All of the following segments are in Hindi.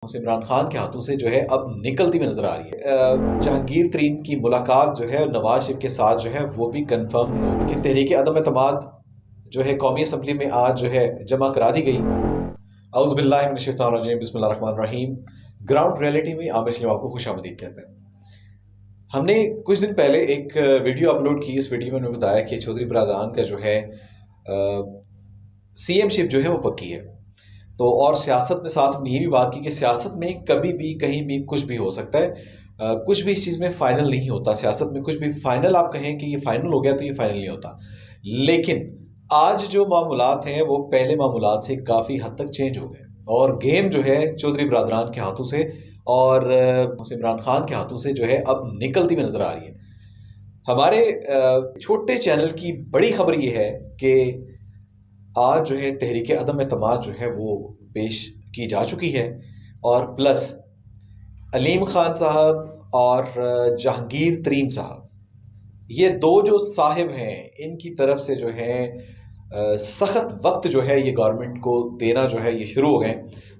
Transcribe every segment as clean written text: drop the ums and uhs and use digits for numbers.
इमरान खान के हाथों से जो है अब निकलती हुई नजर आ रही है। जहांगीर तरीन की मुलाकात जो है नवाज शरीफ के साथ जो है वो भी कंफर्म हो कि तहरीक अदम एतमाद जो है कौमी असम्बली में आज जो है जमा करा दी गई। औज़ु बिल्लाहि मिनश शैतानिर रजीम, बिस्मिल्लाहिर रहमानिर रहीम। ग्राउंड रियलिटी में आमिर सलीम आपको खुशामदीद कहते हैं। हमने कुछ दिन पहले एक वीडियो अपलोड की। इस वीडियो में मैंने बताया कि चौधरी बरदरान का जो है सीएमशिप जो है वो पक्की है। तो और सियासत में साथ हमने ये भी बात की कि सियासत में कभी भी कहीं भी कुछ भी हो सकता है। कुछ भी इस चीज़ में फाइनल नहीं होता। सियासत में कुछ भी फाइनल आप कहें कि ये फाइनल हो गया तो ये फाइनल नहीं होता। लेकिन आज जो मामूलात हैं वो पहले मामूलात से काफ़ी हद तक चेंज हो गए और गेम जो है चौधरी बरदरान के हाथों से और इमरान खान के हाथों से जो है अब निकलती हुई नजर आ रही है। हमारे छोटे चैनल की बड़ी खबर ये है कि आज जो है तहरीक अदम एतमाद जो है वो पेश की जा चुकी है और प्लस अलीम खान साहब और जहांगीर तरीन साहब, ये दो जो साहिब हैं इनकी तरफ से जो है सख्त वक्त जो है ये गवर्नमेंट को देना जो है ये शुरू हो गए।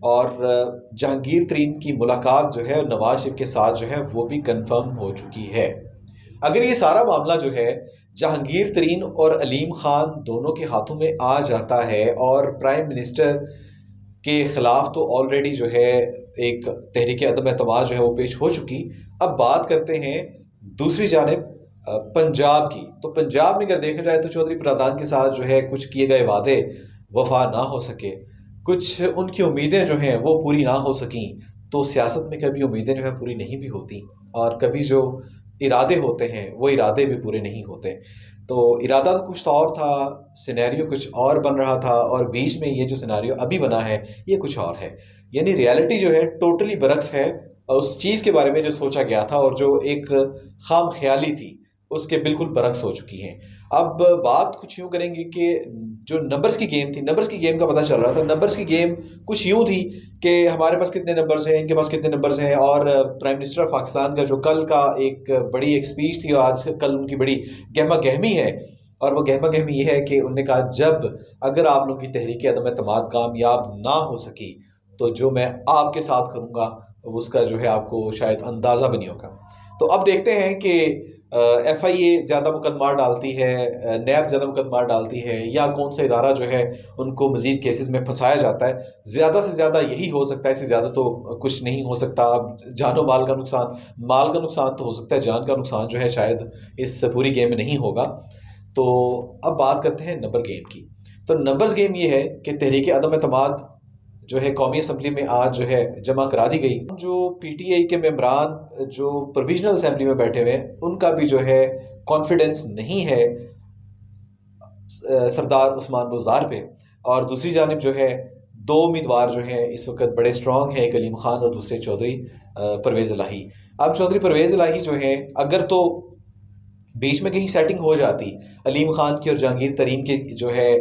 और जहांगीर तरीन की मुलाकात जो है नवाज शरीफ के साथ जो है वो भी कंफर्म हो चुकी है। अगर ये सारा मामला जो है जहांगीर तरीन और अलीम खान दोनों के हाथों में आ जाता है और प्राइम मिनिस्टर के खिलाफ तो ऑलरेडी जो है एक तहरीक अदम एतमाद जो है वो पेश हो चुकी। अब बात करते हैं दूसरी जानिब पंजाब की। तो पंजाब में अगर देखा जाए तो चौधरी बरदरान के साथ जो है कुछ किए गए वादे वफा ना हो सके, कुछ उनकी उम्मीदें जो हैं वो पूरी ना हो सकी। तो सियासत में कभी उम्मीदें जो है पूरी नहीं भी होती और कभी जो इरादे होते हैं वो इरादे भी पूरे नहीं होते। तो इरादा तो कुछ और था, सिनेरियो कुछ और बन रहा था और बीच में ये जो सिनेरियो अभी बना है ये कुछ और है। यानी रियलिटी जो है टोटली बरक्स है उस चीज़ के बारे में जो सोचा गया था और जो एक खाम ख्याली थी उसके बिल्कुल बरक्स हो चुकी हैं। अब बात कुछ यूं करेंगे कि जो नंबर्स की गेम थी, नंबर्स की गेम का पता चल रहा था। नंबर्स की गेम कुछ यूं थी कि हमारे पास कितने नंबर्स हैं, इनके पास कितने नंबर्स हैं। और प्राइम मिनिस्टर ऑफ पाकिस्तान का जो कल का एक बड़ी एक स्पीच थी और आज कल उनकी बड़ी गहमा गहमी है। और वो गहमा गहमी ये है कि उन्होंने कहा जब अगर आप लोगों की तहरीक अदम एतमाद कामयाब ना हो सकी तो जो मैं आपके साथ करूंगा उसका जो है आपको शायद अंदाजा भी नहीं होगा। तो अब देखते हैं कि FIA ज़्यादा मुकदमा डालती है, नैब ज़्यादा मुकदमा डालती है या कौन सा इदारा जो है उनको मजीद केसेस में फंसाया जाता है। ज़्यादा से ज़्यादा यही हो सकता है, इससे ज़्यादा तो कुछ नहीं हो सकता। अब जानो माल का नुकसान, माल का नुकसान तो हो सकता है, जान का नुकसान जो है शायद इस पूरी गेम में नहीं होगा। तो अब बात करते हैं नंबर गेम की। तो नंबर्स गेम ये है कि तहरीक अदम एतमाद जो है कौमी असम्बली में आज जो है जमा करा दी गई। जो PTI के मेंबरान जो प्रोविजनल असम्बली में बैठे हुए हैं उनका भी जो है कॉन्फिडेंस नहीं है सरदार उस्मान बुज़दार पे। और दूसरी जानिब जो है दो उम्मीदवार जो हैं इस वक्त बड़े स्ट्रॉन्ग हैं, एक अलीम खान और दूसरे चौधरी परवेज़ इलाही। अब चौधरी परवेज़ इलाही जो हैं अगर तो बीच में कहीं सेटिंग हो जाती अलीम खान की और जहांगीर तरीन की जो है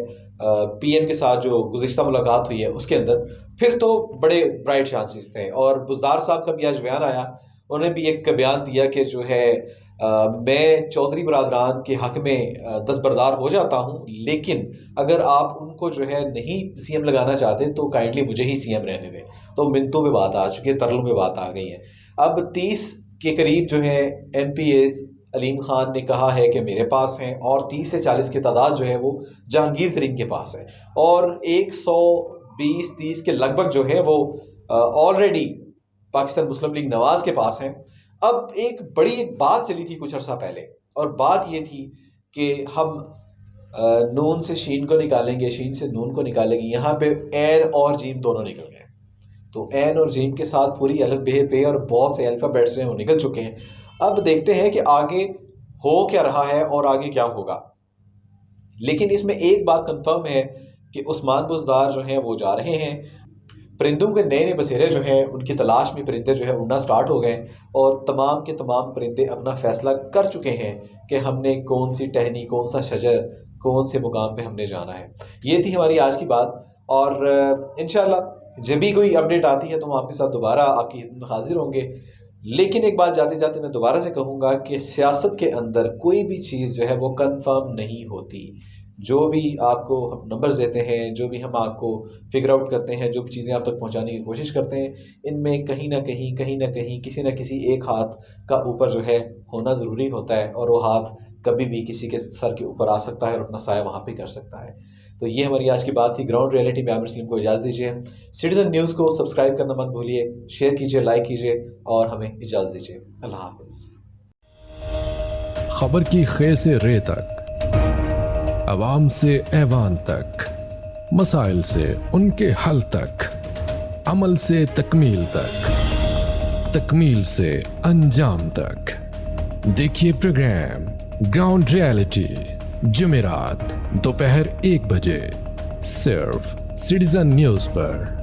PM के साथ जो गुज़िश्ता मुलाकात हुई है उसके अंदर, फिर तो बड़े ब्राइट चांसेस थे। और बुज़दार साहब का भी आज बयान आया, उन्होंने भी एक बयान दिया कि जो है मैं चौधरी बरदरान के हक में दस्तबरदार हो जाता हूँ, लेकिन अगर आप उनको जो है नहीं CM लगाना चाहते तो काइंडली मुझे ही CM रहने दें। तो मिनटों में बात आ चुकी है, तरलों में बात आ गई है। अब 30 के करीब जो है MPAs अलीम खान ने कहा है कि मेरे पास हैं और 30 से 40 की तादाद जो है वो जहांगीर तरीन के पास है और 120-30 के लगभग जो है वो ऑलरेडी पाकिस्तान मुस्लिम लीग नवाज के पास हैं। अब एक बड़ी एक बात चली थी कुछ अर्सा पहले और बात ये थी कि हम नून से शीन को निकालेंगे, शीन से नून को निकालेंगे। यहाँ पे एन और जीम दोनों निकल गए। तो एन और जीम के साथ पूरी अलिफ बे पे और बहुत से अल्फाबेट्स हैं वो निकल चुके हैं। अब देखते हैं कि आगे हो क्या रहा है और आगे क्या होगा। लेकिन इसमें एक बात कंफर्म है कि उस्मान बुज़दार जो हैं वो जा रहे हैं। परिंदों के नए नए बसेरे जो हैं उनकी तलाश में परिंदे जो है उड़ना स्टार्ट हो गए और तमाम के तमाम परिंदे अपना फैसला कर चुके हैं कि हमने कौन सी टहनी, कौन सा शजर, कौन से मुकाम पे हमने जाना है। ये थी हमारी आज की बात और इंशाल्लाह जब भी कोई अपडेट आती है तो हम आपके साथ दोबारा आपकी खिदमत में हाजिर होंगे। लेकिन एक बात जाते जाते मैं दोबारा से कहूँगा कि सियासत के अंदर कोई भी चीज़ जो है वो कंफर्म नहीं होती। जो भी आपको हम नंबर्स देते हैं, जो भी हम आपको फिगर आउट करते हैं, जो भी चीज़ें आप तक पहुंचाने की कोशिश करते हैं, इनमें कहीं ना कहीं किसी न किसी एक हाथ का ऊपर जो है होना ज़रूरी होता है, और वो हाथ कभी भी किसी के सर के ऊपर आ सकता है और अपना साया वहाँ पे कर सकता है। तो ये हमारी आज की बात थी ग्राउंड रियलिटी में। आमिर सलीम को इजाज़त दीजिए। सिटीजन न्यूज़ को सब्सक्राइब करना मत भूलिए, शेयर कीजिए, लाइक कीजिए और हमें इजाज़त दीजिए। अल्लाह हाफ़िज़। खबर की खे से रे तक, अवाम से ऐवान तक, मसाइल से उनके हल तक, अमल से तकमील तक, तकमील से अंजाम तक। देखिए प्रोग्राम ग्राउंड रियलिटी जुमेरात दोपहर 1 बजे सिर्फ सिटीजन न्यूज़ पर।